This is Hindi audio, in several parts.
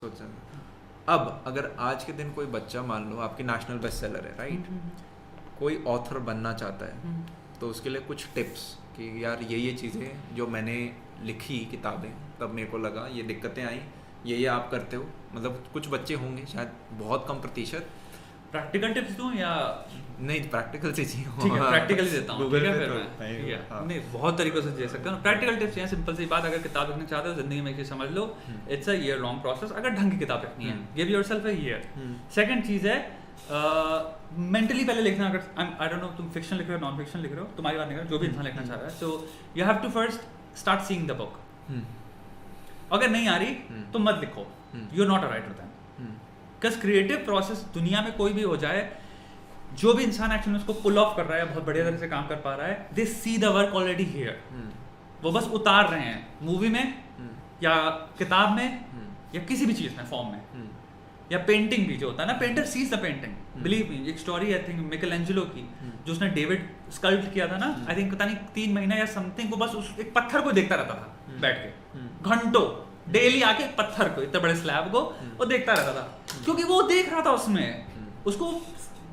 सोचा। अब अगर आज के दिन कोई बच्चा मान लो आपकी नेशनल बेस्ट सेलर है, राइट, कोई ऑथर बनना चाहता है, तो उसके लिए कुछ टिप्स कि यार ये चीज़ें जो मैंने लिखी किताबें तब मेरे को लगा ये दिक्कतें आई, ये आप करते हो, मतलब कुछ बच्चे होंगे शायद, बहुत कम प्रतिशत। प्रैक्टिकल टिप्स दूं या नहीं, प्रैक्टिकल से चाहिए। ठीक है, प्रैक्टिकल ही देता हूँ। गूगल ठीक है, पे फिर तो मैं नहीं, ठीक है, हाँ। नहीं बहुत तरीकों से दे सकते हो। प्रैक्टिकल टिप्स हैं, सिंपल सी बात, अगर किताब लिखना चाहते हो जिंदगी में, समझ लो it's a year long process. अगर ढंग की किताब लिखनी है, give yourself a year. Second चीज है मेंटली पहले लिखना। अगर आई डोंट नो तुम फिक्शन लिख रहे हो, नॉन फिक्शन लिख रहे हो, तुम्हारी बात नहीं कर, जो भी इंसान लिखना चाह रहा है, so you have to first start seeing the book. अगर नहीं आ रही तो मत लिखो, you are not a writer then. Because creative process दुनिया में कोई भी हो जाए, जो भी इंसान एक्चुअली उसको पुल ऑफ कर रहा है, बहुत बढ़िया तरह से काम कर पा रहा है, they see the work already here. वो बस उतार रहे हैं मूवी में या किताब में या किसी भी चीज में, फॉर्म में, या पेंटिंग भी जो होता है ना, painter sees the painting. Believe me, एक स्टोरी आई थिंक मिकेलेंजेलो की, जो उसने डेविड स्कल्प्ट किया था ना, आई थिंक पता नहीं 3 महीना या समथिंग, वो बस उस एक पत्थर को देखता रहता था बैठ के घंटों, डेली आके पत्थर को, इतने बड़े स्लैब को वो देखता रहता था, क्योंकि वो देख रहा था उसमें, उसको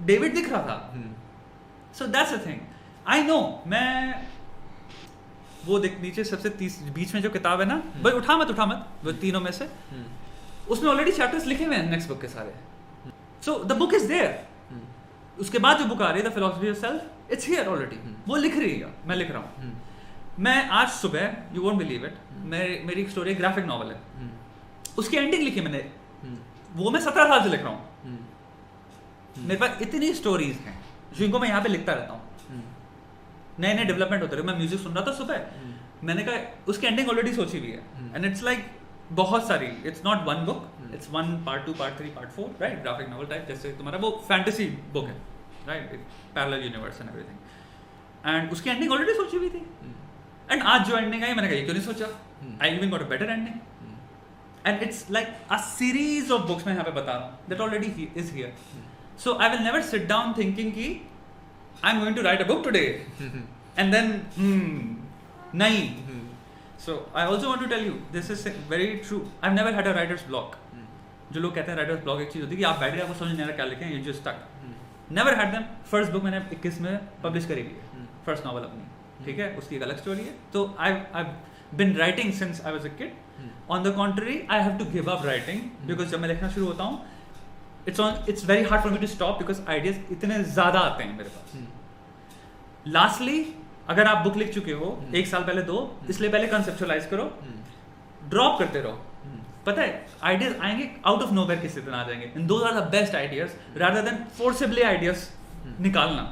डेविड दिख रहा था। So that's a thing. I know, मैं वो देख नीचे सबसे बीच में जो किताब है ना, भाई उठा मत वो तीनों में से, उसमें ऑलरेडी चैप्टर्स लिखे हुए हैं नेक्स्ट बुक के सारे। So the book is there. उसके बाद जो बुक आ रही है the philosophy of self, it's here already, वो लिख रही है, मैं लिख रहा हूँ। मैं आज सुबह, यू वोंट बिलीव इट, मेरी एक स्टोरी ग्राफिक नॉवल है, उसकी एंडिंग लिखी मैंने, वो मैं 17 साल से लिख रहा हूँ। मेरे पास इतनी स्टोरीज हैं जिनको मैं यहाँ पे लिखता रहता हूँ, नए नए डेवलपमेंट होते रहे। मैं म्यूजिक सुन रहा था सुबह, मैंने कहा उसकी एंडिंग ऑलरेडी सोची हुई है, एंड इट्स लाइक बहुत सारी, it's not one book, it's 1 part 2 part 3 part 4, right, graphic novel type, जैसे तुम्हारा वो फैंटेसी बुक है, right, parallel universe and everything, and उसकी एंडिंग ऑलरेडी सोची हुई थी। एंड आज जो एंडिंग आई, मैंने कहा ये क्यों नहीं सोचा, I even got a better ending, and it's like a series of books मैं यहाँ पे बता रहा हूँ that already is here. So I will never sit down thinking कि I'm going to write a book today and then nahi. So I also want to tell you this is very true. I've never had a writer's block. जो लोग कहते हैं writer's block एक चीज होती है कि आप बैठ गए, आपको समझ नहीं आ रहा क्या लिखें, you just stuck. Never had them. First book मैंने 21 में publish करी हुई है, first novel अपनी, ठीक है, उसकी एक अलग story है। तो I've been writing since I was a kid. On the contrary, I have to give up writing because जब मैं लिखना शुरू होता हूँ, it's very hard for me to stop because ideas इतने ज्यादा आते हैं मेरे पास। Lastly, अगर आप बुक लिख चुके हो 1 साल पहले 2, इसलिए पहले कंसेप्चुअलाइज करो, ड्रॉप करते रहो, पता है आइडियाज आएंगे आउट ऑफ नोवेयर, किसी दिन आ जाएंगे, and those are the best ideas rather than forcibly ideas निकालना।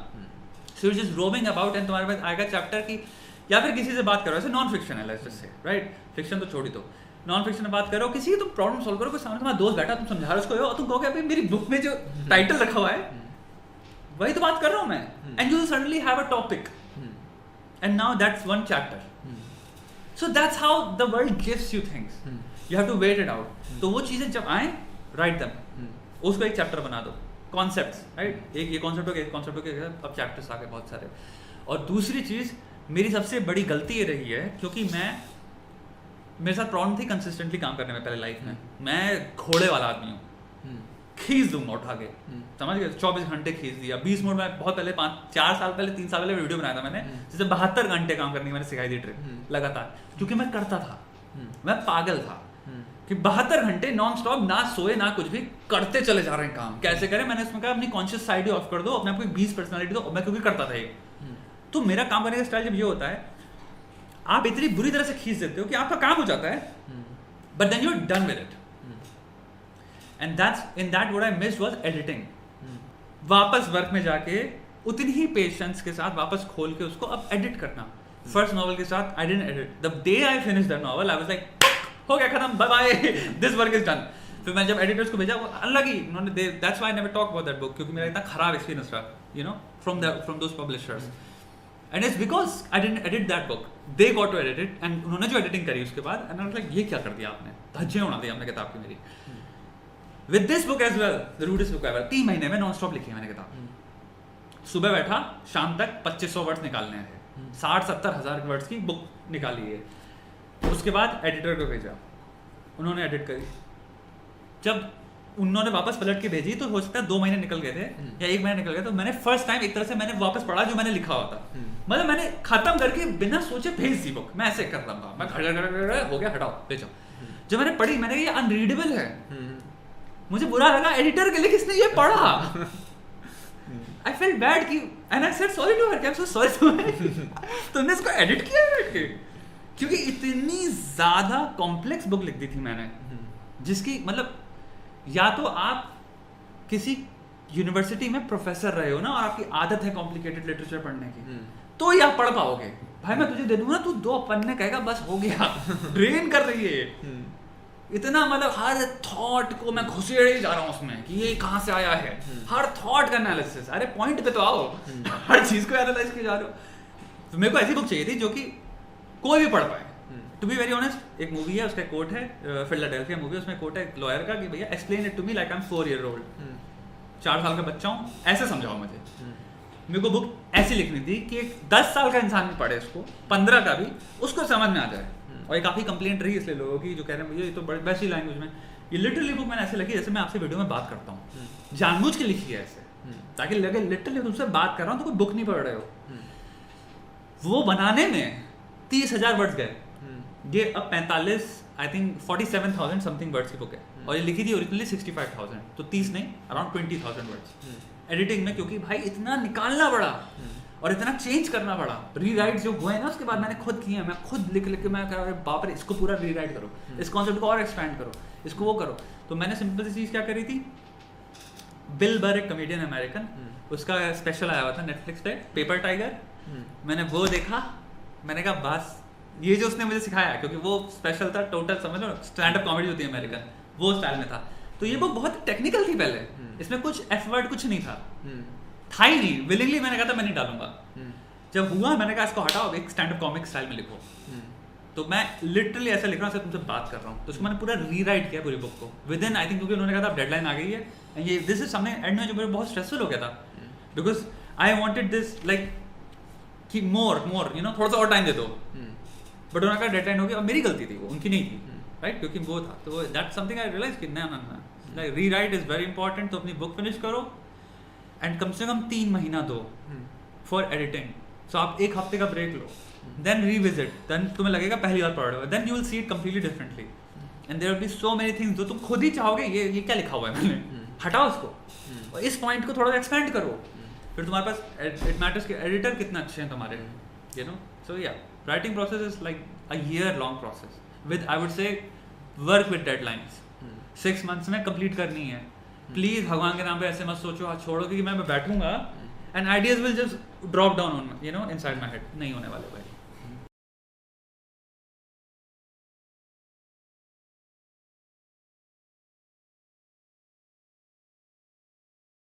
So you just roaming about and तुम्हारे पास आएगा चैप्टर की, या फिर किसी से बात करो, ऐसे नॉन फिक्शन है, let's just say, right, fiction तो छोड़ ही दो, नॉन फिक्शन में बात करो, किसी की तुम प्रॉब्लम सॉल्व करो, कोई सामने तुम्हारा दोस्त बैठा, तुम समझा रहे हो उसको, और तुम कहोगे अभी मेरी बुक में जो टाइटल रखा हुआ है वही तो बात कर रहा हूं मैं, and you will suddenly have a topic, and now that's one chapter. So that's how the world gives you things, you have to wait it out. तो वो चीजें जब आए, राइट देम, उसको एक चैप्टर बना दो, कॉन्सेप्ट्स, राइट, एक ये कॉन्सेप्ट हो गया, कॉन्सेप्ट हो गया, अब चैप्टर्स आ गए बहुत सारे। और दूसरी चीज, मेरी सबसे बड़ी गलती ये रही है, क्योंकि मेरे साथ प्रॉब्लम थी कंसिस्टेंटली काम करने में पहले लाइफ में, मैं घोड़े वाला आदमी हूँ, खींच दूंगा उठा के, समझ गए, 24 घंटे खींच दिया। 20 मिनट में बहुत पहले 4 साल पहले 3 साल पहले वीडियो बनाया था मैंने, जिसे 72 घंटे काम करने की मैंने सिखाई थी ट्रिक लगातार, क्योंकि मैं करता था, मैं पागल था कि 72 घंटे नॉन स्टॉप, ना सोए ना कुछ भी, करते चले जा रहे हैं काम, कैसे करें। मैंने उसमें कहा अपनी कॉन्शियस साइड ही ऑफ कर दो, अपने आप को 20 पर्सनैलिटी दो, मैं क्योंकि करता था ये। तो मेरा काम करने का स्टाइल जब ये होता है, आप इतनी बुरी तरह से खींच देते हो कि आपका काम हो जाता है, but then you are done with it, and that's in that what I missed was editing. वापस वर्क में जाके उतनी ही पेशेंस के साथ वापस खोल के उसको अब एडिट करना। फर्स्ट नॉवल के साथ I didn't edit, the day I finish that novel I was like हो गया खत्म, bye bye, this work is done. फिर मैं जब एडिटर्स को भेजा, वो अलग ही उन्होंने, that's why I never talk about that book, क्योंकि मेरा इतना खराब एक्सपीरियंस रहा, you know, from those publishers, and it's because I didn't edit that book, they got to edit it, and उन्होंने जो एडिटिंग करी उसके बाद, एंड आई वाज लाइक ये क्या कर दिया आपने, धज्जियां उड़ा दी आपने किताब की मेरी। With this book as well, the rudest book ever, 3 महीने में नॉन स्टॉप लिखी मैंने किताब, सुबह बैठा शाम तक 2500 वर्ड्स निकालने हैं, 60-70 हज़ार वर्ड्स की बुक निकाली है। उसके बाद एडिटर को भेजा, उन्होंने एडिट करी, जब उन्होंने वापस पलट के भेजी तो हो सकता है 2 महीने निकल गए थे या 1 महीना निकल गया, तो मैंने फर्स्ट टाइम एक तरह से मैंने वापस पढ़ा जो मैंने लिखा हुआ था। मतलब मैंने खत्म करके बिना सोचे भेज दी बुक, मैं ऐसे कर रहा था, मैं खड़ा हो गया, हटाओ ले जाओ। जब मैंने पढ़ी मैंने ये अनरीडेबल है, मुझे बुरा लगा एडिटर के लिए किसने ये पढ़ा। आई फेल्ट बैड कि and I said sorry to her, I am so sorry तुमने इसको एडिट किया है बैठ के, क्योंकि इतनी ज्यादा कॉम्प्लेक्स बुक लिख दी थी मैंने, जिसकी मतलब या तो आप किसी यूनिवर्सिटी में प्रोफेसर रहे हो ना और आपकी आदत है कॉम्प्लिकेटेड लिटरेचर पढ़ने की, तो ही आप पढ़ पाओगे। भाई मैं तुझे दे दूंगा, तू 2 पन्ने कहेगा बस हो गया। ड्रेन कर रही है इतना, मतलब हर थॉट को मैं घुसेड़े ही जा रहा हूँ उसमें कि ये कहाँ से आया है, हर थॉट का एनालिसिस। अरे पॉइंट पे तो आओ, हर चीज को एनालाइज किए जा रहे हो। तो मेरे को ऐसी बुक चाहिए थी जो कि कोई भी पढ़ पाए। टू बी वेरी ऑनेस्ट, एक मूवी है उसका कोट है, फिलाडेल्फिया मूवी, उसमें कोट है लॉयर का कि भैया explain it to me like I am 4 year old, 4 साल का बच्चा हूँ, ऐसे समझाओ मुझे। मेरे को बुक ऐसी लिखनी थी कि एक 10 साल का इंसान भी पढ़े इसको, 15 का भी, उसको समझ में आ जाए। और ये काफ़ी कंप्लेंट रही इसलिए लोगों की जो कह रहे हैं मुझे ये तो बड़ी वैसी लैंग्वेज में, ये लिटरली बुक मैंने ऐसे लिखी जैसे मैं आपसे वीडियो में बात करता हूँ, जानबूझ के लिखी है ऐसे, ताकि लगे लिटरली तुमसे बात कर रहा हूँ तो कोई बुक नहीं पढ़ रहे हो। वो बनाने में 30,000 वर्ड्स गए, ये अब 45 आई थिंक 47,000 समथिंग वर्ड्स की बुक है, और ये लिखी थी ओरिजिनली 65,000, तो 30 नहीं अराउंड 20,000 वर्ड्स एडिटिंग में, क्योंकि भाई इतना निकालना पड़ा और इतना चेंज करना पड़ा। रीराइट जो हुए ना उसके बाद मैंने खुद किए, मैं खुद लिख के मैं कह रहा बाप रे इसको पूरा रीराइट करो, इस कॉन्सेप्ट को और एक्सपैंड करो, इसको वो करो। तो मैंने सिंपल सी चीज़ क्या करी थी, बिल बर एक कमेडियन अमेरिकन, उसका स्पेशल आया हुआ था नेटफ्लिक्स पे, पेपर टाइगर, मैंने वो देखा, मैंने कहा बस ये जो उसने मुझे सिखाया, क्योंकि वो स्पेशल था, टोटल समझ लो स्टैंड अप कॉमेडी होती है अमेरिकन, वो स्टाइल में था। तो ये बुक बहुत टेक्निकल थी पहले, इसमें कुछ एफ वर्ड कुछ नहीं था ही नहीं, विलिंगली मैंने कहा था मैं नहीं डालूंगा। जब हुआ मैंने कहा इसको हटाओ, एक स्टैंड अप कॉमिक स्टाइल में लिखो। तो मैं लिटरली ऐसा लिख रहा हूँ तुमसे बात कर रहा हूँ, तो उसको मैंने पूरा रीराइट किया पूरी बुक को विद इन आई थिंक, क्योंकि उन्होंने कहा था डेडलाइन आ गई है, एंड ये दिस इज समथिंग एंड में जो मेरे बहुत स्ट्रेसफुल हो गया था, because I wanted this like कि मोर यू नो थोड़ा सा और टाइम दे दो, बट उन्होंने कहा डेडलाइन हो गई, और मेरी गलती थी वो, उनकी नहीं थी, राइट, क्योंकि वो था। तो दैट समथिंग आई रियलाइज कि ना like rewrite is very important. तो अपनी बुक फिनिश करो एंड कम से कम 3 महीना दो फॉर एडिटिंग। सो आप 1 हफ्ते का ब्रेक लो, देन रीविजिट, देन तुम्हें लगेगा पहली बार पढ़ रहे हो, then you will see it completely differently, and there will be so many things जो तुम खुद ही चाहोगे ये क्या लिखा हुआ है मैंने, हटाओ उसको और इस पॉइंट को थोड़ा सा एक्सपेंड करो। फिर तुम्हारे पास इट मैटर्स कि एडिटर कितना अच्छे हैं तुम्हारे, यू नो। सो या writing process is like a year long process with I would say work with deadlines, 6 months में कंप्लीट करनी है। प्लीज भगवान के नाम पे ऐसे मत सोचो हाथ छोड़ो कि मैं बैठूंगा and ideas will just drop down on you know inside my head, नहीं होने वाले भाई।